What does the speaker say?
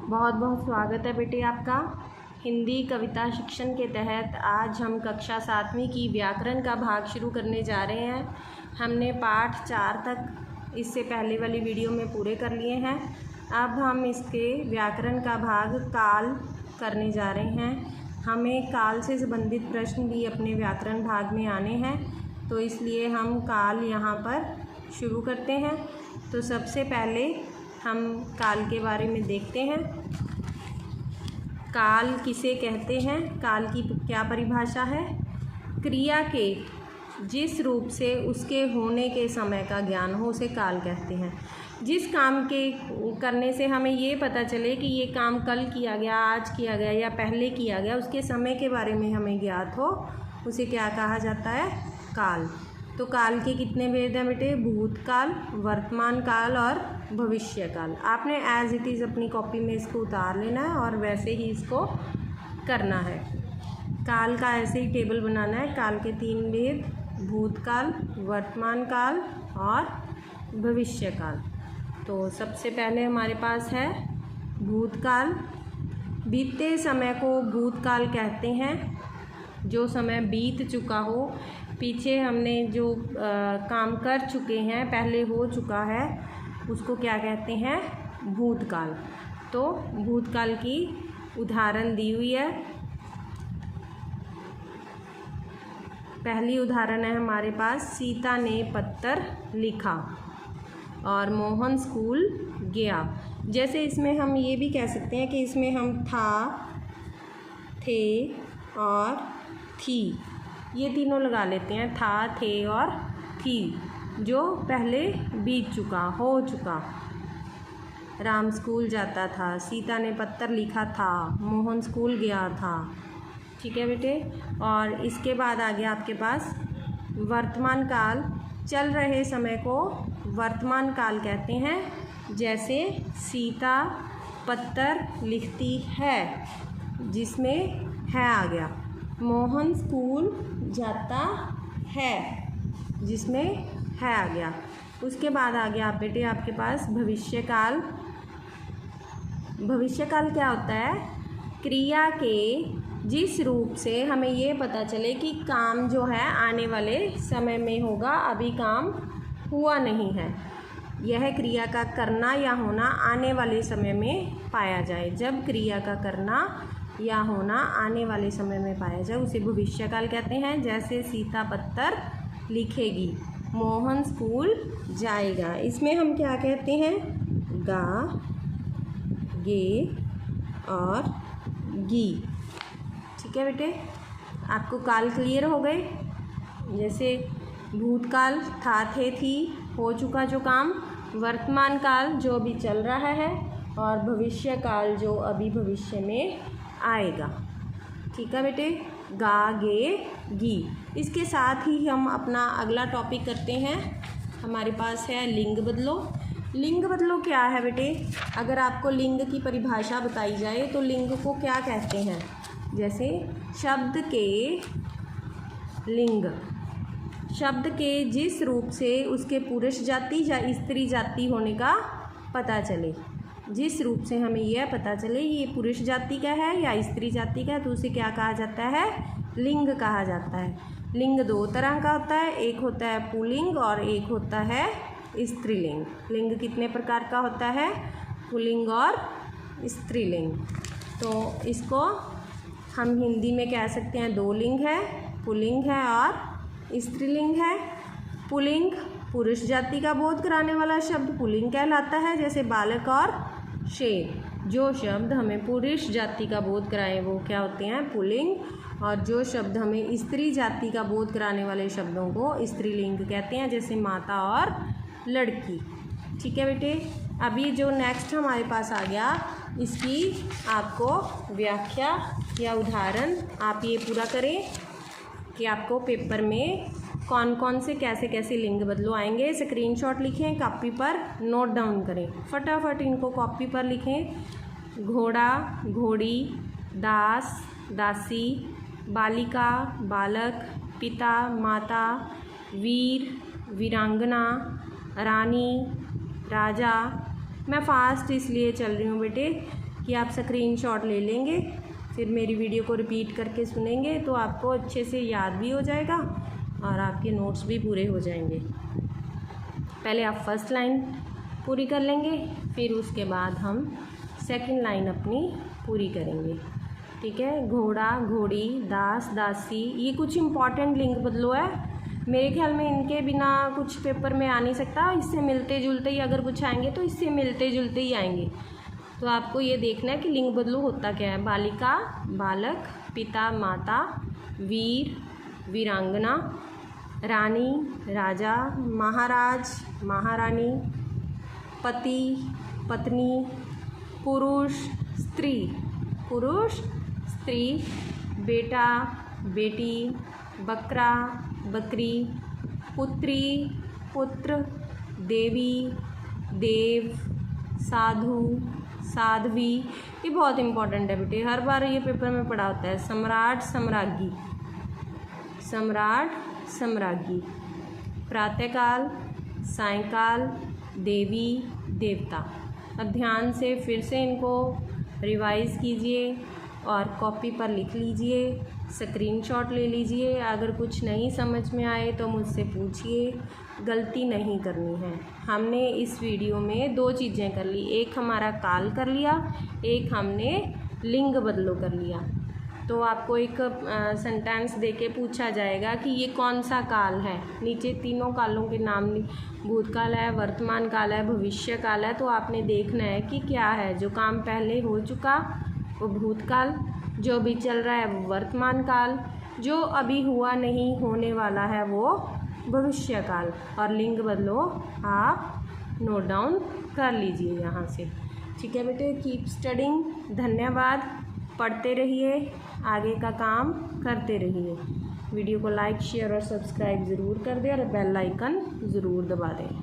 बहुत बहुत स्वागत है बेटे आपका। हिंदी कविता शिक्षण के तहत आज हम कक्षा 7वीं की व्याकरण का भाग शुरू करने जा रहे हैं। हमने पाठ 4 तक इससे पहले वाली वीडियो में पूरे कर लिए हैं। अब हम इसके व्याकरण का भाग काल करने जा रहे हैं। हमें काल से संबंधित प्रश्न भी अपने व्याकरण भाग में आने हैं, तो इसलिए हम काल यहाँ पर शुरू करते हैं। तो सबसे पहले हम काल के बारे में देखते हैं। काल किसे कहते हैं? काल की क्या परिभाषा है? क्रिया के जिस रूप से उसके होने के समय का ज्ञान हो उसे काल कहते हैं। जिस काम के करने से हमें ये पता चले कि ये काम कल किया गया, आज किया गया या पहले किया गया, उसके समय के बारे में हमें ज्ञात हो, उसे क्या कहा जाता है? काल। तो काल के कितने भेद हैं बेटे? भूतकाल, वर्तमान काल और भविष्य काल। आपने एज इट इज़ अपनी कॉपी में इसको उतार लेना है और वैसे ही इसको करना है। काल का ऐसे ही टेबल बनाना है। काल के 3 भेद: भूतकाल, वर्तमान काल और भविष्य काल। तो सबसे पहले हमारे पास है भूतकाल। बीते समय को भूतकाल कहते हैं। जो समय बीत चुका हो, पीछे हमने जो काम कर चुके हैं, पहले हो चुका है, उसको क्या कहते हैं? भूतकाल। तो भूतकाल की उदाहरण दी हुई है। पहली उदाहरण है हमारे पास, सीता ने पत्र लिखा और मोहन स्कूल गया। जैसे इसमें हम ये भी कह सकते हैं कि इसमें हम था, थे और थी, ये तीनों लगा लेते हैं। था, थे और थी, जो पहले बीत चुका, हो चुका। राम स्कूल जाता था, सीता ने पत्र लिखा था, मोहन स्कूल गया था। ठीक है बेटे। और इसके बाद आ गया आपके पास वर्तमान काल। चल रहे समय को वर्तमान काल कहते हैं। जैसे सीता पत्र लिखती है, जिसमें है आ गया। मोहन स्कूल जाता है, जिसमें है आ गया। उसके बाद आ गया बेटे आपके पास भविष्य काल। भविष्य काल क्या होता है? क्रिया के जिस रूप से हमें ये पता चले कि काम जो है आने वाले समय में होगा, अभी काम हुआ नहीं है। यह क्रिया का करना या होना आने वाले समय में पाया जाए। जब क्रिया का करना या होना आने वाले समय में पाया जाए, उसे भविष्य काल कहते हैं। जैसे सीता पत्र लिखेगी, मोहन स्कूल जाएगा। इसमें हम क्या कहते हैं? गा, गे और गी। ठीक है बेटे, आपको काल क्लियर हो गए। जैसे भूतकाल था, थे, थी, हो चुका जो काम। वर्तमान काल जो अभी चल रहा है, और भविष्य काल जो अभी भविष्य में आएगा। ठीक है बेटे, गा, गे, गी। इसके साथ ही हम अपना अगला टॉपिक करते हैं। हमारे पास है लिंग बदलो। लिंग बदलो क्या है बेटे? अगर आपको लिंग की परिभाषा बताई जाए तो लिंग को क्या कहते हैं? जैसे शब्द के लिंग, शब्द के जिस रूप से उसके पुरुष जाति या स्त्री जाति होने का पता चले। जिस रूप से हमें यह पता चले ये पुरुष जाति का है या स्त्री जाति का है, तो उसे क्या कहा जाता है? लिंग कहा जाता है। लिंग 2 तरह का होता है। एक होता है पुल्लिंग और एक होता है स्त्रीलिंग। लिंग कितने प्रकार का होता है? पुल्लिंग और स्त्रीलिंग। तो इसको हम हिंदी में कह सकते हैं 2 लिंग है, पुल्लिंग है और स्त्रीलिंग है। पुल्लिंग पुरुष जाति का बोध कराने वाला शब्द पुल्लिंग कहलाता है। जैसे बालक और शेर, जो शब्द हमें पुरुष जाति का बोध कराएं वो क्या होते हैं? पुल्लिंग। और जो शब्द हमें स्त्री जाति का बोध कराने वाले शब्दों को स्त्रीलिंग कहते हैं। जैसे माता और लड़की। ठीक है बेटे। अभी जो नेक्स्ट हमारे पास आ गया, इसकी आपको व्याख्या या उदाहरण आप ये पूरा करें कि आपको पेपर में कौन कौन से कैसे कैसे लिंग बदलो आएंगे। स्क्रीनशॉट लिखें, कॉपी पर नोट डाउन करें। फटाफट इनको कॉपी पर लिखें। घोड़ा, घोड़ी, दास, दासी, बालिका, बालक, पिता, माता, वीर, वीरांगना, रानी, राजा। मैं फास्ट इसलिए चल रही हूँ बेटे कि आप स्क्रीनशॉट ले लेंगे, फिर मेरी वीडियो को रिपीट करके सुनेंगे तो आपको अच्छे से याद भी हो जाएगा और आपके नोट्स भी पूरे हो जाएंगे। पहले आप फर्स्ट लाइन पूरी कर लेंगे, फिर उसके बाद हम सेकंड लाइन अपनी पूरी करेंगे। ठीक है, घोड़ा, घोड़ी, दास, दासी, ये कुछ इम्पॉर्टेंट लिंग बदलो है। मेरे ख्याल में इनके बिना कुछ पेपर में आ नहीं सकता। इससे मिलते जुलते ही अगर कुछ आएंगे तो इससे मिलते जुलते ही आएंगे। तो आपको ये देखना है कि लिंग बदलू होता क्या है। बालिका, बालक, पिता, माता, वीर, वीरांगना, रानी, राजा, महाराज, महारानी, पति, पत्नी, पुरुष, स्त्री, पुरुष, स्त्री, बेटा, बेटी, बकरा, बकरी, पुत्री, पुत्र, देवी, देव, साधु, साध्वी। ये बहुत इंपॉर्टेंट है बेटे, हर बार ये पेपर में पढ़ा होता है। सम्राट, सम्राज्ञी, सम्राट, सम्राज्ञी, प्रातःकाल, सायंकाल, देवी, देवता। अब ध्यान से फिर से इनको रिवाइज़ कीजिए और कॉपी पर लिख लीजिए, स्क्रीनशॉट ले लीजिए। अगर कुछ नहीं समझ में आए तो मुझसे पूछिए, गलती नहीं करनी है। हमने इस वीडियो में 2 चीज़ें कर ली, एक हमारा काल कर लिया, एक हमने लिंग बदलो कर लिया। तो आपको एक सेंटेंस देके पूछा जाएगा कि ये कौन सा काल है। नीचे तीनों कालों के नाम, भूतकाल है, वर्तमान काल है, भविष्य काल है। तो आपने देखना है कि क्या है। जो काम पहले हो चुका वो भूतकाल, जो अभी चल रहा है वो वर्तमान काल, जो अभी हुआ नहीं होने वाला है वो भविष्य काल। और लिंग बदलो आप नोट डाउन कर लीजिए यहाँ से। ठीक है बेटे, कीप स्टडिंग। धन्यवाद। पढ़ते रहिए, आगे का काम करते रहिए। वीडियो को लाइक, शेयर और सब्सक्राइब ज़रूर कर दें और बेल आइकन ज़रूर दबा दें।